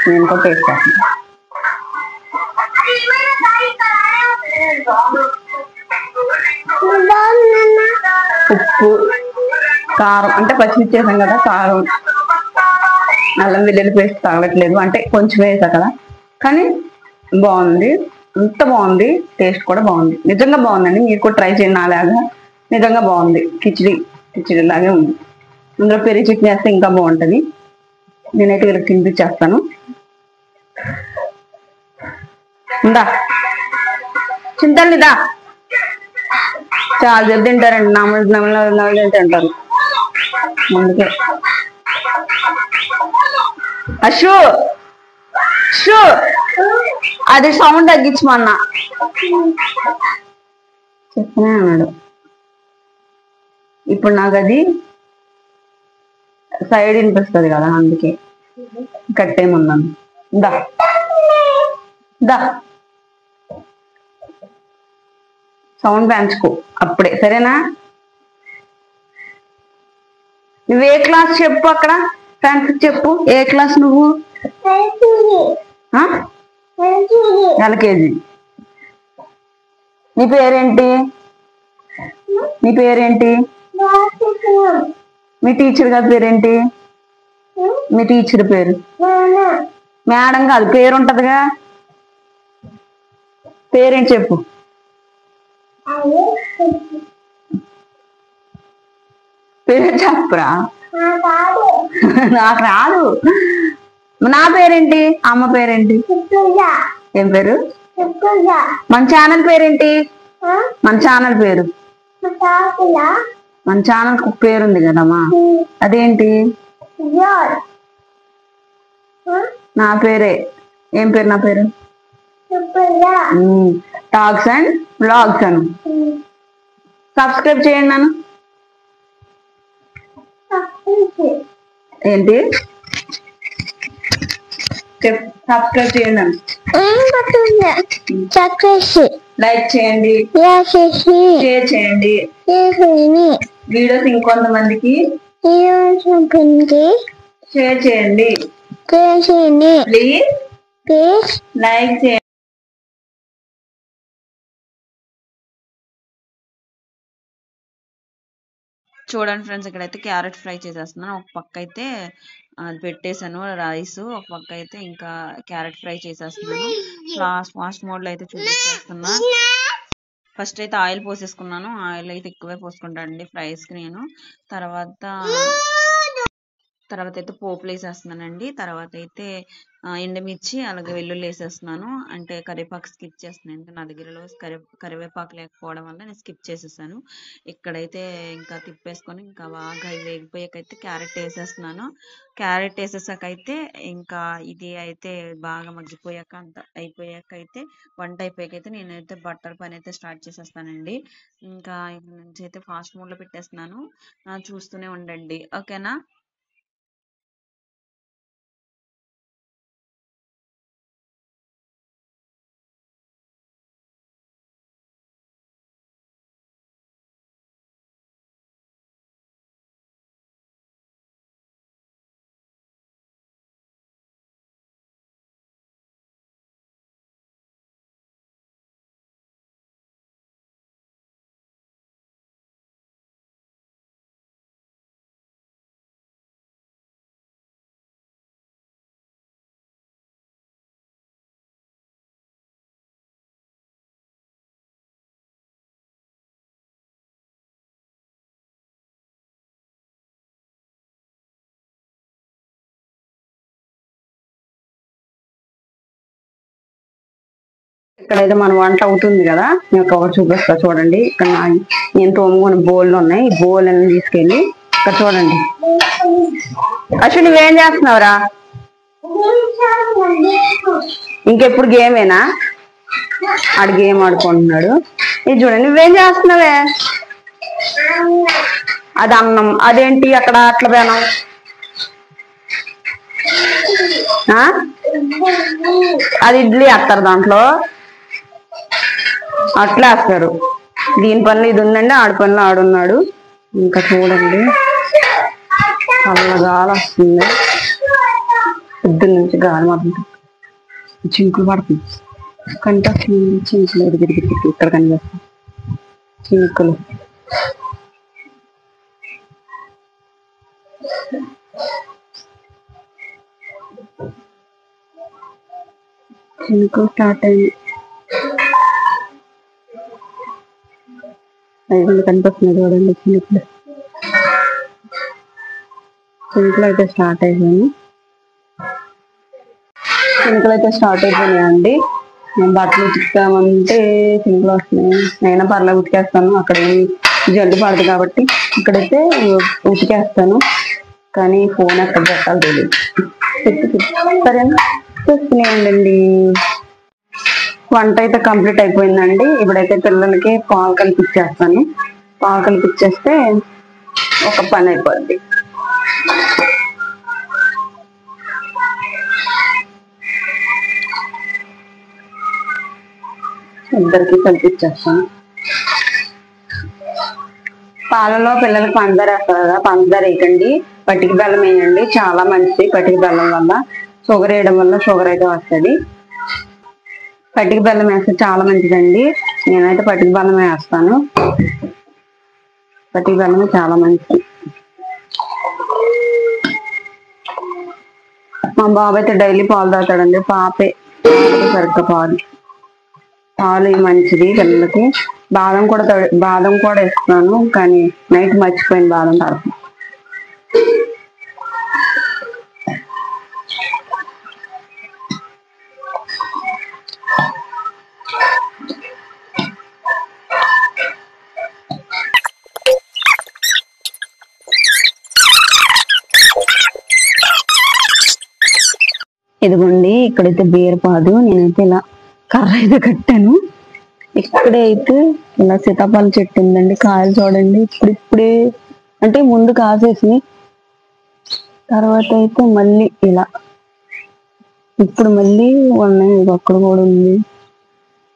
నేను కూడా టేస్ట్ చేస్తాను. ఉప్పు కారం, అంటే పచ్చిమిర్చి వేసాం కదా, కారం అల్లం వెల్లుల్లి పేస్ట్ తగలట్లేదు, అంటే కొంచెం వేసా కదా, కానీ బాగుంది. అంత బాగుంది, టేస్ట్ కూడా బాగుంది, నిజంగా బాగుందండి. మీరు కూడా ట్రై చేయండి నాలాగా, నిజంగా బాగుంది. కిచిడి లాగే ఉంది. ఇందులో పెరుగు చట్నీ వేస్తే ఇంకా బాగుంటుంది. నేనైతే వీళ్ళకి తినిపించేస్తాను. ఇందా చింతల్నిదా చాలా సేపు తింటారండి, నమలు తింటారు. అందుకే అశు షూ అది సౌండ్ తగ్గించమన్నా చెప్పనే అన్నాడు. ఇప్పుడు నాకు అది సైడ్ వినిపిస్తుంది కదా, అందుకే కట్టేమన్నాను. దా దా సౌండ్ పెంచుకో అప్పుడే, సరేనా? నువ్వే క్లాస్ చెప్పు, అక్కడ ఫ్రెండ్స్ చెప్పు, ఏ క్లాస్ నువ్వు? LKG. నీ పేరేంటి? నీ పేరేంటి? మీ టీచర్ గారి పేరేంటి? మీ టీచర్ పేరు? మేడం కాదు, పేరు ఉంటదిగా, పేరేంటి చెప్పు. పేరు చెప్పరా? నాకు రాదు. నా పేరేంటి? అమ్మ పేరేంటి? ఏం పేరు? మన ఛానల్ పేరేంటి? మన ఛానల్ పేరు, మన ఛానల్ పేరుంది కదమ్మా, అదేంటి? నా పేరే. ఏం పేరు నా పేరు? Talks and vlogs Anu. Subscribe చేయండి నన్ను. ఏంటి? సబ్స్క్రైబ్ చేయండి నన్ను. లైక్ చేయండి, షేర్ చేయండి, వీడియోస్ ఇంకొంతమందికి షేర్ చేయండి, ప్లీజ్ లైక్ చేయండి. చూడండి ఫ్రెండ్స్, ఇక్కడైతే క్యారెట్ ఫ్రై చేసేస్తున్నాను. ఒక పక్క అయితే అది పెట్టేశాను రైస్, ఒక పక్క అయితే ఇంకా క్యారెట్ ఫ్రై చేసేస్తున్నాను. ఫాస్ట్ మోడ్ లో అయితే చూపించేస్తున్నా. ఫస్ట్ అయితే ఆయిల్ పోసేసుకున్నాను. ఆయిల్ అయితే ఎక్కువే పోసుకుంటానండి ఫ్రైస్కి నేను. తర్వాత అయితే పోపులు వేసేస్తున్నానండి. తర్వాత అయితే ఎండుమిర్చి అలాగే వెల్లుల్లి వేసేస్తున్నాను. అంటే కరివేపాకు స్కిప్ చేస్తున్నాను, ఎందుకంటే నా దగ్గరలో కరివేపాకు లేకపోవడం వల్ల నేను స్కిప్ చేసేసాను. ఇక్కడైతే ఇంకా తిప్పేసుకొని ఇంకా బాగా వేగిపోయాకైతే క్యారెట్ వేసేస్తున్నాను. క్యారెట్ వేసేసాకైతే ఇంకా ఇది అయితే బాగా మగ్గిపోయాక అంత అయిపోయాకైతే వంట అయిపోయాకైతే నేనైతే బట్టర్ పని అయితే స్టార్ట్ చేసేస్తానండి. ఇంకా ఇక్కడ నుంచి అయితే ఫాస్ట్ మోడ్లో పెట్టేస్తున్నాను, చూస్తూనే ఉండండి, ఓకేనా? ఇక్కడైతే మన వంట అవుతుంది కదా, నేను కవర్ చూపిస్తా చూడండి. ఇక్కడ నేను తోముకొని బోళ్ళు ఉన్నాయి, ఈ బోల్ అన్ని తీసుకెళ్ళి ఇక్కడ చూడండి. అసలు నువ్వేం చేస్తున్నావురా? ఇంకెప్పుడు గేమేనా? ఆడు గేమ్ ఆడుకుంటున్నాడు. ఇది చూడండి, నువ్వేం చేస్తున్నావే? అది అన్నం. అదేంటి అక్కడ అట్లా పోయినా? అది ఇడ్లీ వేస్తారు దాంట్లో, అట్లా వేస్తారు. దీని పనిలో ఇది ఉందండి, ఆడి పనిలో ఆడున్నాడు. ఇంకా చూడండి, చల్ల గాలి వస్తుంది, పొద్దున్న నుంచి గాలి మాత్రం చింకులు పడుతుంది. కంటే చింకులు ఎదిగి ఇక్కడ కనిపిస్తాయి చింకులు. చినుకులు స్టార్ట్ అయింది, ఐదు కనిపిస్తున్నాయి చూడండి. చినుకులు అయితే స్టార్ట్ అయిపోయినాయి. చినుకులు అయితే స్టార్ట్ అయిపోయినాయండి. బట్టలు ఉతుకుతామంటే సింపుల్ వస్తున్నాయి, నేను పర్లేదు ఉతికేస్తాను. అక్కడ జల్లు పడదు కాబట్టి ఇక్కడైతే ఉతికేస్తాను. కానీ ఫోన్ ఎక్కడ పెట్టాలి తెలియదు. సరేనా, చూస్తున్నాయండి. వంట అయితే కంప్లీట్ అయిపోయిందండి. ఇప్పుడైతే పిల్లలకి పాలు కలిపిచ్చేస్తాను. పాలు కలిపిచ్చేస్తే ఒక పని అయిపోద్ది. ఇద్దరికి కలిపిచ్చేస్తాను. పాలలో పిల్లలకి పంచదార వేస్తారు కదా, పంచదార వేయకండి, పటిక బెల్లం వేయండి. చాలా మంచిది పటిక బెల్లం వల్ల. షుగర్ వేయడం వల్ల షుగర్ అయితే వస్తుంది. పటిక బెల్లం వేస్తే చాలా మంచిదండి. నేనైతే పటిక బెల్లం వేస్తాను. పటిక బెల్లమే చాలా మంచిది. మా బాబు అయితే డైలీ పాలు తాగుతాడండి. పాపే సరిగ్గా పాలు మంచిది పిల్లలకి. బాదం కూడా ఇస్తున్నాను, కానీ నైట్ మర్చిపోయిన బాదం తాగుతాను. ఇదిగోండి, ఇక్కడైతే బీరపాదు నేనైతే ఇలా కర్ర అయితే కట్టాను. ఇక్కడే అయితే ఇలా సీతాఫలం చెట్టు ఉందండి. కాయలు చూడండి ఇప్పుడిప్పుడే, అంటే ముందు కాసేసి తర్వాత అయితే మళ్ళీ ఇలా ఇప్పుడు మళ్ళీ ఉన్నాయి. అక్కడ కూడా ఉంది,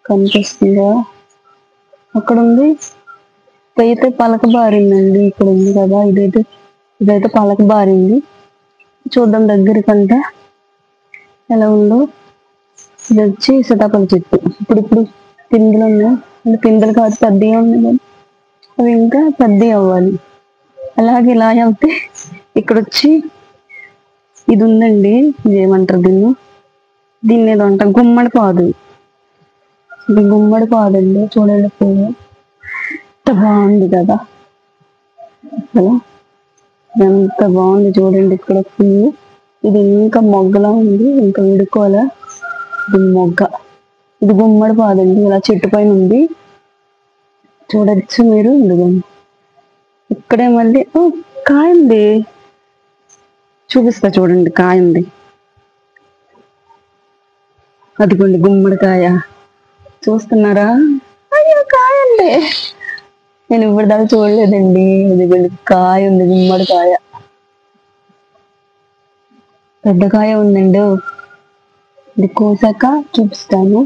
కనిపిస్తుందా? అక్కడ ఉంది. అయితే పలక బారిందండి. ఇక్కడ ఉంది కదా, ఇదైతే పలక బారింది. చూద్దాం దగ్గరికంటే ఎలా ఉందో. ఇది వచ్చి సీతాఫలం చెట్టు. ఇప్పుడు పిందెలు ఉన్నాయి, అంటే పిందెలు కాదు పెద్దగా ఉన్నాయి కానీ అవి ఇంకా పెద్దవి అవ్వాలి. అలాగే ఇలా వెళ్తే ఇక్కడ వచ్చి ఇది ఉందండి. ఇది ఏమంటారు దీన్ని ఏదో అంటారు, గుమ్మడి పాదు. ఇది గుమ్మడి పాదు అండి. చూడండి పువ్వు ఎంత బాగుంది కదా, అసలు ఎంత బాగుంది చూడండి. ఇక్కడ పువ్వు ఇది ఇంకా మొగ్గలా ఉంది, ఇంకా విడుకోలే. ఇది మొగ్గ, ఇది గుమ్మడి పాదండి. ఇలా చెట్టు పైన ఉంది, చూడొచ్చు మీరు. ఇదిగోండి ఇక్కడే మళ్ళీ కాయ ఉంది, చూపిస్తా చూడండి. కాయ ఉంది, అదిగోండి గుమ్మడికాయ. చూస్తున్నారా? అయ్యో కాయ ఉంది. నేను ఇప్పటిదాకా చూడలేదండి. అదిగోండి కాయ ఉంది, గుమ్మడికాయ. పెద్ద కాయ ఉందండి. ఇది కోసాక చూపిస్తాను.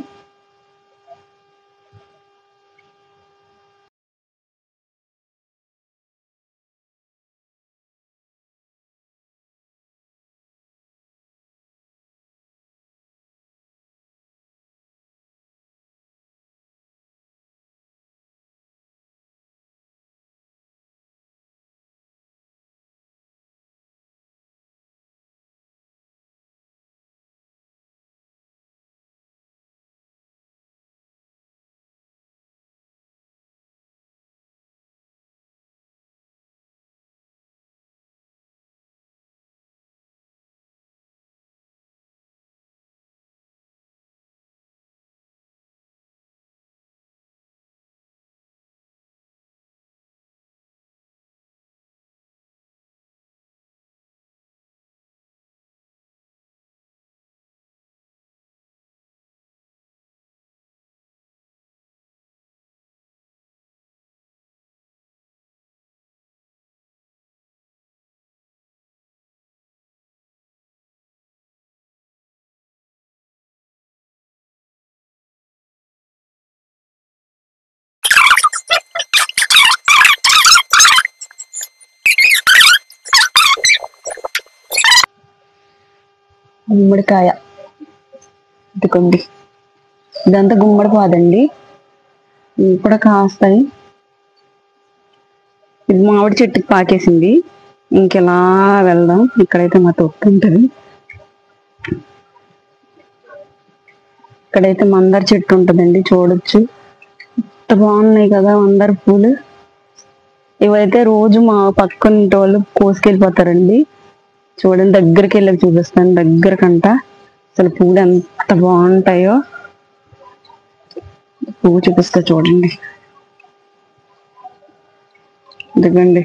గుమ్మడికాయ ఇదిగోండి, ఇదంతా గుమ్మడి పాదండి. ఇవి కూడా కాస్తాయి. ఇది మామిడి చెట్టుకి పాకేసింది. ఇంకెలా వెళ్దాం. ఇక్కడైతే మా తొట్టు ఉంటుంది. ఇక్కడైతే మందార చెట్టు ఉంటుందండి, చూడొచ్చు. ఎంత బాగున్నాయి కదా మందార పూలు. ఇవైతే రోజు మా పక్కన వాళ్ళు కోసుకెళ్ళిపోతారండి. చూడండి, దగ్గరికి వెళ్ళి చూపిస్తాను. దగ్గరకంట అసలు పూలు ఎంత బాగుంటాయో. పువ్వు చూపిస్తా చూడండి. ఇదిగండి,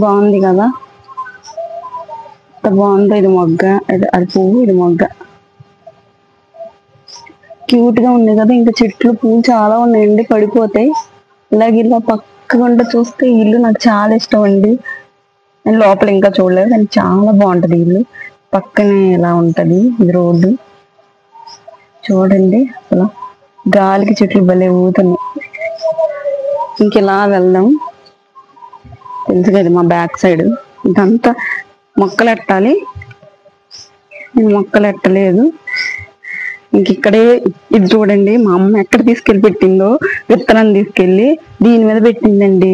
బాగుంది కదా, బాగుంది. ఇది మొగ్గ, అది పువ్వు, ఇది మొగ్గ. క్యూట్ గా ఉంది కదా. ఇంకా చెట్లు పువ్వులు చాలా ఉన్నాయండి, పడిపోతాయి. ఇలా పక్కకుండా చూస్తే ఇల్లు నాకు చాలా ఇష్టం అండి. నేను లోపల ఇంకా చూడలేదు, కానీ చాలా బాగుంటది ఇల్లు. పక్కనే ఇలా ఉంటది, ఇది రోడ్డు చూడండి. అసలు గాలికి చెట్లు భలే ఊగుతున్నాయి. ఇంకెలా వెళ్దాం, తెలుసు కదా మా బ్యాక్ సైడ్ ఇదంతా మొక్కలు ఎట్టాలి. నేను మొక్కలు ఎట్టలేదు. ఇక్కడే ఇది చూడండి, మా అమ్మ ఎక్కడ తీసుకెళ్ళి పెట్టిందో, విత్తనం తీసుకెళ్ళి దీని మీద పెట్టిందండి.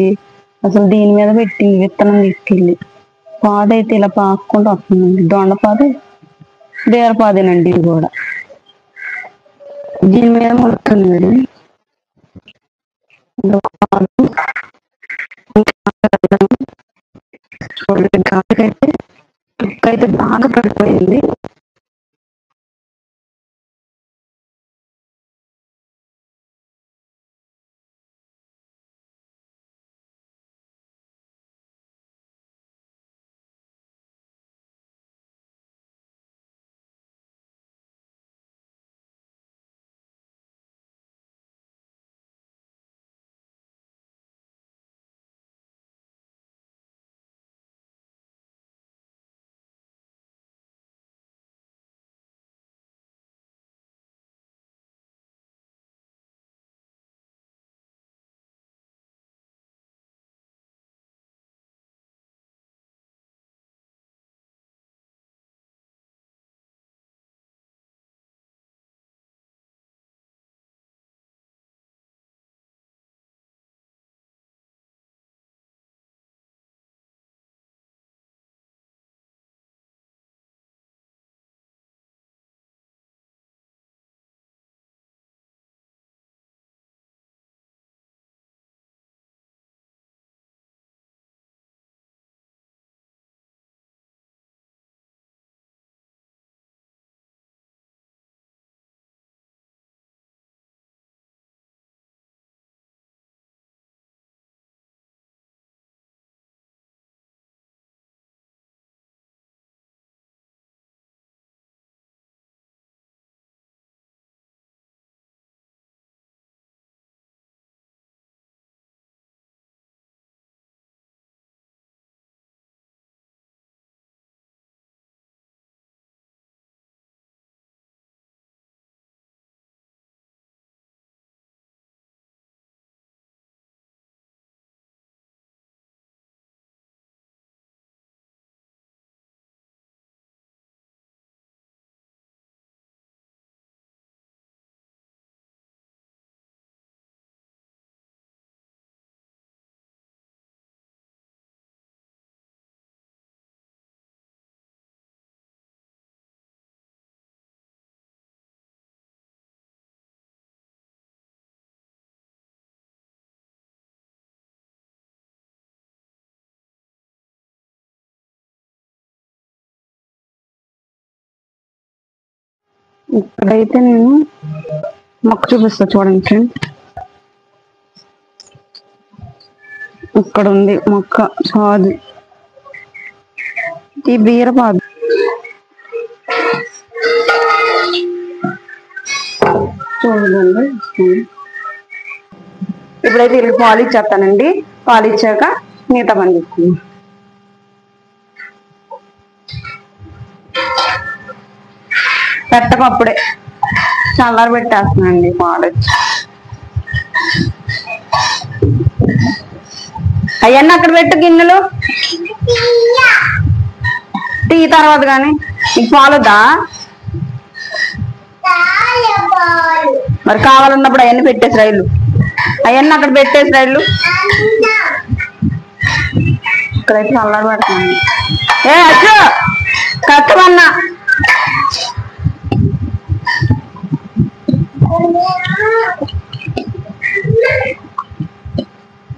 అసలు దీని మీద పెట్టింది విత్తనం తీసుకెళ్ళి. పాదైతే ఇలా పాక్కుంటూ వస్తుందండి. దొండపాద, బీరపాదేనండి. ఇది కూడా దీని మీద మొలుతుంది. చూడండి, గాలికైతే తుక్కైతే బాగా పడిపోయింది. ఇక్కడైతే నేను మొక్క చూపిస్తా చూడండి ఫ్రెండ్. ఇక్కడ ఉంది మొక్క, పాదు, ఈ బీరపాదు. చూడండి, ఇప్పుడైతే వీళ్ళకి పాలు ఇచ్చేస్తానండి. పాలు ఇచ్చాక మిగతా పని చెప్తాను. పెట్టకప్పుడే చల్లారి పెట్టేస్తున్నాండి పాలు. అవన్నీ అక్కడ పెట్టు గిన్నెలు, టీ తర్వాత కానీ. నీకు పాలుద్దా? మరి కావాలన్నప్పుడు అవన్నీ పెట్టేసి రైలు, అవన్నీ అక్కడ పెట్టేసి రైలు. ఇక్కడైతే చల్లారి పెడతాను. ఏ అచ్చు కట్టమన్నా,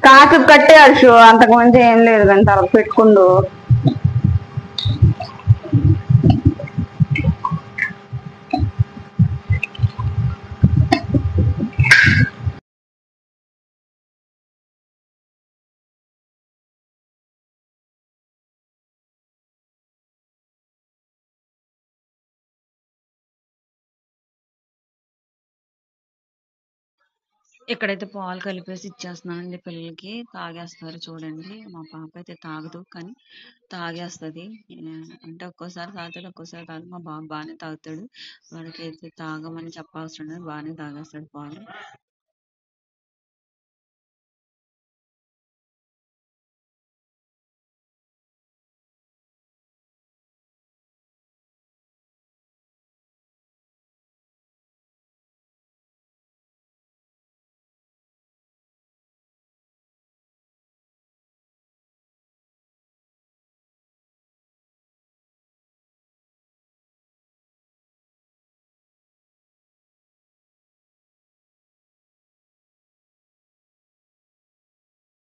కాకి కట్టే అచ్చు, అంతకు మంచి ఏం లేదు కానీ తర్వాత పెట్టుకుండు. ఇక్కడైతే పాలు కలిపేసి ఇచ్చేస్తున్నానండి పిల్లలకి. తాగేస్తారు చూడండి. మా పాప అయితే తాగదు కానీ తాగేస్తది. అంటే ఒక్కోసారి తాగుతాడు, ఒక్కోసారి తాగదు. మా బాబు బాగానే తాగుతాడు. వాడికైతే తాగమని చెప్పవసరం లేదు. బాగానే తాగేస్తాడు పాలు.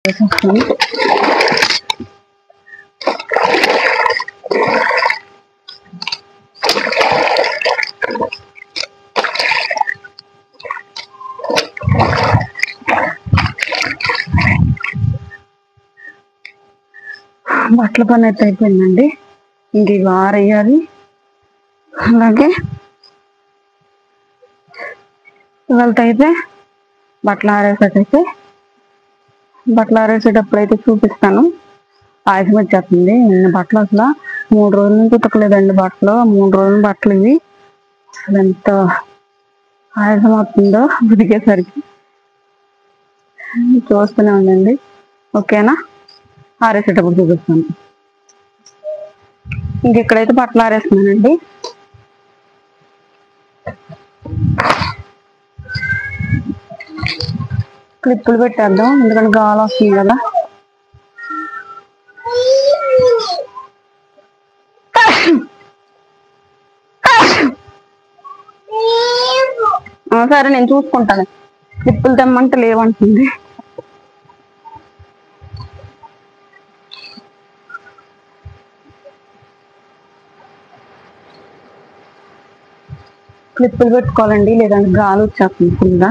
వేసేస్తాను. బట్టల పని అయితే అయిపోయిందండి. ఇంక ఇవి ఆరేయాలి. అలాగే ఇవాళ అయితే బట్టలు ఆరేసేటప్పుడు అయితే చూపిస్తాను. ఆయుసం వచ్చేస్తుంది. నిన్న బట్టలు అసలు 3 రోజుల నుంచి ఉతకలేదండి బట్టలు. 3 రోజుల బట్టలు ఇవి. అసలు ఎంత ఆయాసం అవుతుందో ఉతికేసరికి. చూస్తూనే ఉండండి. ఓకేనా? ఆరేసేటప్పుడు చూపిస్తాను. ఇంకెక్కడైతే బట్టలు ఆరేస్తున్నానండి. క్లిప్పులు పెట్టేద్దాం ఎందుకంటే గాలి వస్తుంది కదా. సరే నేను చూసుకుంటాను. క్లిప్పులు తెమ్మంటే లేవంటుంది. క్లిప్పులు పెట్టుకోవాలండి లేదంటే గాలి వచ్చేస్తుంది ఫుల్గా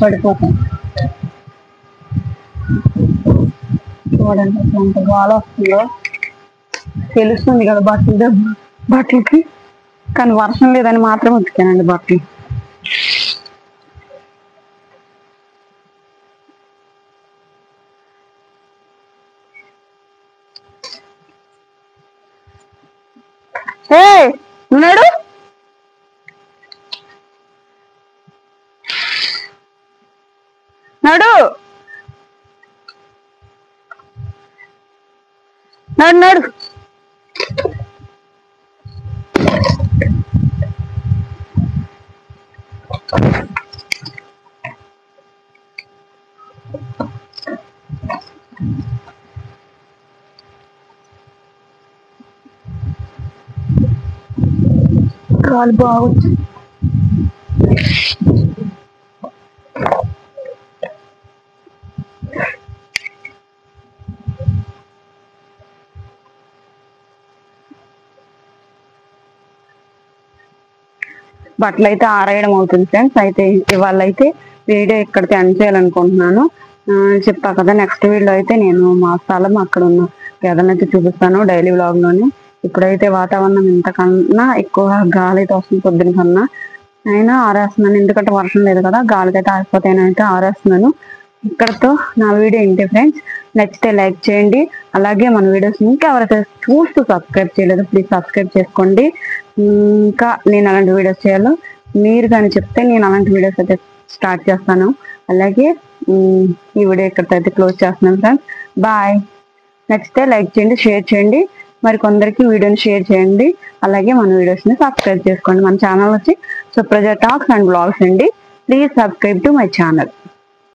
పడిపోతాం. చూడండి ఎంత గాలి వస్తుందో తెలుస్తుంది కదా బట్టలకి. కానీ వర్షం లేదని మాత్రం ఉతికానండి బట్టలు. ఉన్నాడు నడు నడు నడు. గాలి బాగుంది. బట్టలు అయితే ఆరేయడం అవుతుంది ఫ్రెండ్స్. అయితే ఇవాళ అయితే వీడియో ఇక్కడికి ఎండ్ చేయాలనుకుంటున్నాను. చెప్పా కదా నెక్స్ట్ వీడియో అయితే నేను మా స్థలం అక్కడ ఉన్న గదనైతే చూపిస్తాను డైలీ వ్లాగ్ లోనే. ఇప్పుడైతే వాతావరణం ఇంతకన్నా ఎక్కువ గాలి అయితే వస్తుంది పొద్దున కన్నా. అయినా ఆరేస్తున్నాను ఎందుకంటే వర్షం లేదు కదా. గాలికైతే ఆరిపోతాయినైతే ఆరేస్తున్నాను. ఇక్కడతో నా వీడియో ఇంతే ఫ్రెండ్స్. నచ్చితే లైక్ చేయండి. అలాగే మన వీడియోస్ ఇంకెవరైతే చూస్తూ సబ్స్క్రైబ్ చేయలేదు ప్లీజ్ సబ్స్క్రైబ్ చేసుకోండి. ఇంకా నేను అలాంటి వీడియోస్ చేయాలో మీరు కానీ చెప్తే నేను అలాంటి వీడియోస్ అయితే స్టార్ట్ చేస్తాను. అలాగే ఈ వీడియో ఇక్కడితో అయితే క్లోజ్ చేస్తున్నాను ఫ్రెండ్స్. బాయ్. నచ్చితే లైక్ చేయండి, షేర్ చేయండి, మరి కొందరికి వీడియోని షేర్ చేయండి. అలాగే మన వీడియోస్ని సబ్స్క్రైబ్ చేసుకోండి. మన ఛానల్ వచ్చి సుప్రజ టాక్స్ అండ్ బ్లాగ్స్ అండి. Please subscribe to my channel.